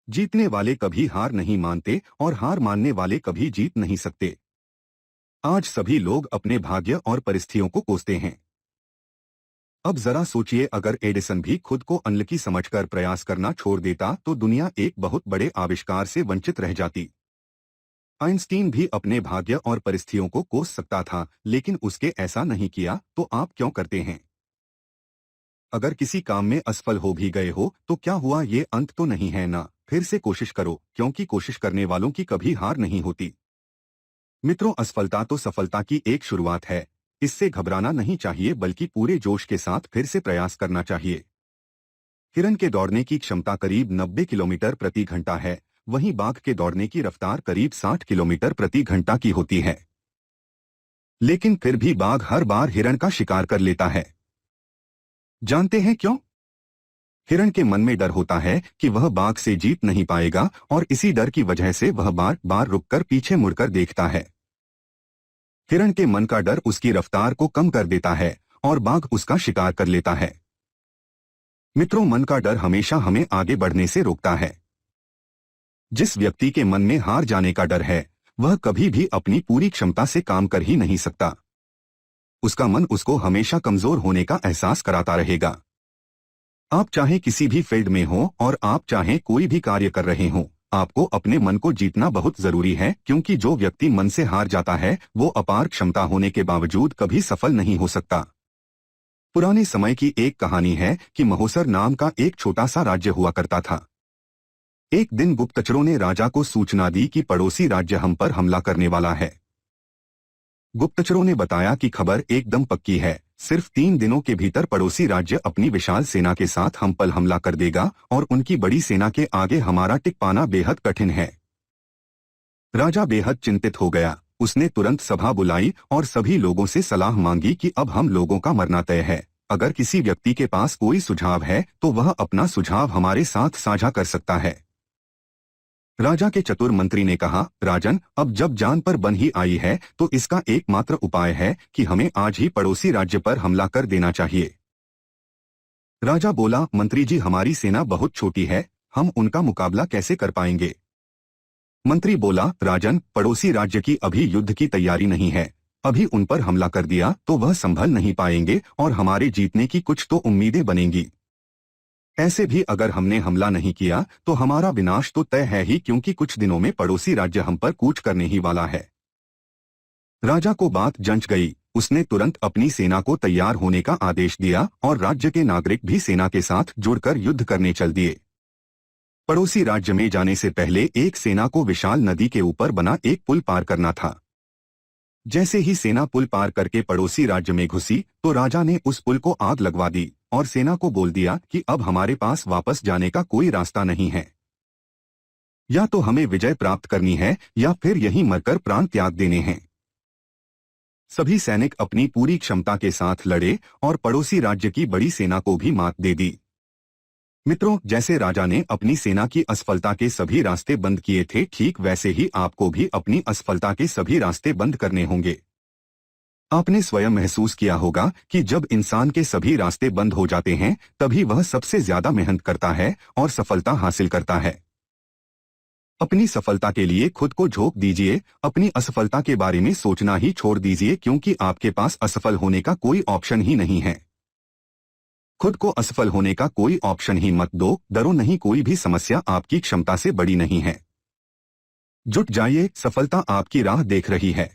जीतने वाले कभी हार नहीं मानते और हार मानने वाले कभी जीत नहीं सकते। आज सभी लोग अपने भाग्य और परिस्थितियों को कोसते हैं। अब जरा सोचिए, अगर एडिसन भी खुद को अनलकी समझकर प्रयास करना छोड़ देता तो दुनिया एक बहुत बड़े आविष्कार से वंचित रह जाती। आइंस्टीन भी अपने भाग्य और परिस्थितियों को कोस सकता था, लेकिन उसके ऐसा नहीं किया। तो आप क्यों करते हैं? अगर किसी काम में असफल हो भी गए हो तो क्या हुआ, ये अंत तो नहीं है ना। फिर से कोशिश करो, क्योंकि कोशिश करने वालों की कभी हार नहीं होती। मित्रों, असफलता तो सफलता की एक शुरुआत है। इससे घबराना नहीं चाहिए, बल्कि पूरे जोश के साथ फिर से प्रयास करना चाहिए। हिरन के दौड़ने की क्षमता करीब 90 किलोमीटर प्रति घंटा है, वहीं बाघ के दौड़ने की रफ्तार करीब 60 किलोमीटर प्रति घंटा की होती है। लेकिन फिर भी बाघ हर बार हिरन का शिकार कर लेता है। जानते हैं क्यों? हिरन के मन में डर होता है कि वह बाघ से जीत नहीं पाएगा, और इसी डर की वजह से वह बार बार रुककर पीछे मुड़कर देखता है। हिरन के मन का डर उसकी रफ्तार को कम कर देता है और बाघ उसका शिकार कर लेता है। मित्रों, मन का डर हमेशा हमें आगे बढ़ने से रोकता है। जिस व्यक्ति के मन में हार जाने का डर है, वह कभी भी अपनी पूरी क्षमता से काम कर ही नहीं सकता। उसका मन उसको हमेशा कमजोर होने का एहसास कराता रहेगा। आप चाहे किसी भी फील्ड में हो और आप चाहे कोई भी कार्य कर रहे हो, आपको अपने मन को जीतना बहुत जरूरी है, क्योंकि जो व्यक्ति मन से हार जाता है वो अपार क्षमता होने के बावजूद कभी सफल नहीं हो सकता। पुराने समय की एक कहानी है कि महोसर नाम का एक छोटा सा राज्य हुआ करता था। एक दिन गुप्तचरों ने राजा को सूचना दी कि पड़ोसी राज्य हम पर हमला करने वाला है। गुप्तचरों ने बताया कि खबर एकदम पक्की है, सिर्फ 3 दिनों के भीतर पड़ोसी राज्य अपनी विशाल सेना के साथ हम पर हमला कर देगा और उनकी बड़ी सेना के आगे हमारा टिक पाना बेहद कठिन है। राजा बेहद चिंतित हो गया। उसने तुरंत सभा बुलाई और सभी लोगों से सलाह मांगी कि अब हम लोगों का मरना तय है। अगर किसी व्यक्ति के पास कोई सुझाव है तो वह अपना सुझाव हमारे साथ साझा कर सकता है। राजा के चतुर मंत्री ने कहा, राजन, अब जब जान पर बन ही आई है तो इसका एकमात्र उपाय है कि हमें आज ही पड़ोसी राज्य पर हमला कर देना चाहिए। राजा बोला, मंत्री जी, हमारी सेना बहुत छोटी है, हम उनका मुकाबला कैसे कर पाएंगे? मंत्री बोला, राजन, पड़ोसी राज्य की अभी युद्ध की तैयारी नहीं है। अभी उन पर हमला कर दिया तो वह संभल नहीं पाएंगे और हमारे जीतने की कुछ तो उम्मीदें बनेंगी। ऐसे भी अगर हमने हमला नहीं किया तो हमारा विनाश तो तय है ही, क्योंकि कुछ दिनों में पड़ोसी राज्य हम पर कूच करने ही वाला है। राजा को बात जंच गई। उसने तुरंत अपनी सेना को तैयार होने का आदेश दिया और राज्य के नागरिक भी सेना के साथ जुड़कर युद्ध करने चल दिए। पड़ोसी राज्य में जाने से पहले एक सेना को विशाल नदी के ऊपर बना एक पुल पार करना था। जैसे ही सेना पुल पार करके पड़ोसी राज्य में घुसी तो राजा ने उस पुल को आग लगवा दी और सेना को बोल दिया कि अब हमारे पास वापस जाने का कोई रास्ता नहीं है। या तो हमें विजय प्राप्त करनी है या फिर यहीं मरकर प्राण त्याग देने हैं। सभी सैनिक अपनी पूरी क्षमता के साथ लड़े और पड़ोसी राज्य की बड़ी सेना को भी मात दे दी। मित्रों, जैसे राजा ने अपनी सेना की असफलता के सभी रास्ते बंद किए थे, ठीक वैसे ही आपको भी अपनी असफलता के सभी रास्ते बंद करने होंगे। आपने स्वयं महसूस किया होगा कि जब इंसान के सभी रास्ते बंद हो जाते हैं तभी वह सबसे ज्यादा मेहनत करता है और सफलता हासिल करता है। अपनी सफलता के लिए खुद को झोंक दीजिए, अपनी असफलता के बारे में सोचना ही छोड़ दीजिए, क्योंकि आपके पास असफल होने का कोई ऑप्शन ही नहीं है। खुद को असफल होने का कोई ऑप्शन ही मत दो। डरो नहीं, कोई भी समस्या आपकी क्षमता से बड़ी नहीं है। जुट जाइए, सफलता आपकी राह देख रही है।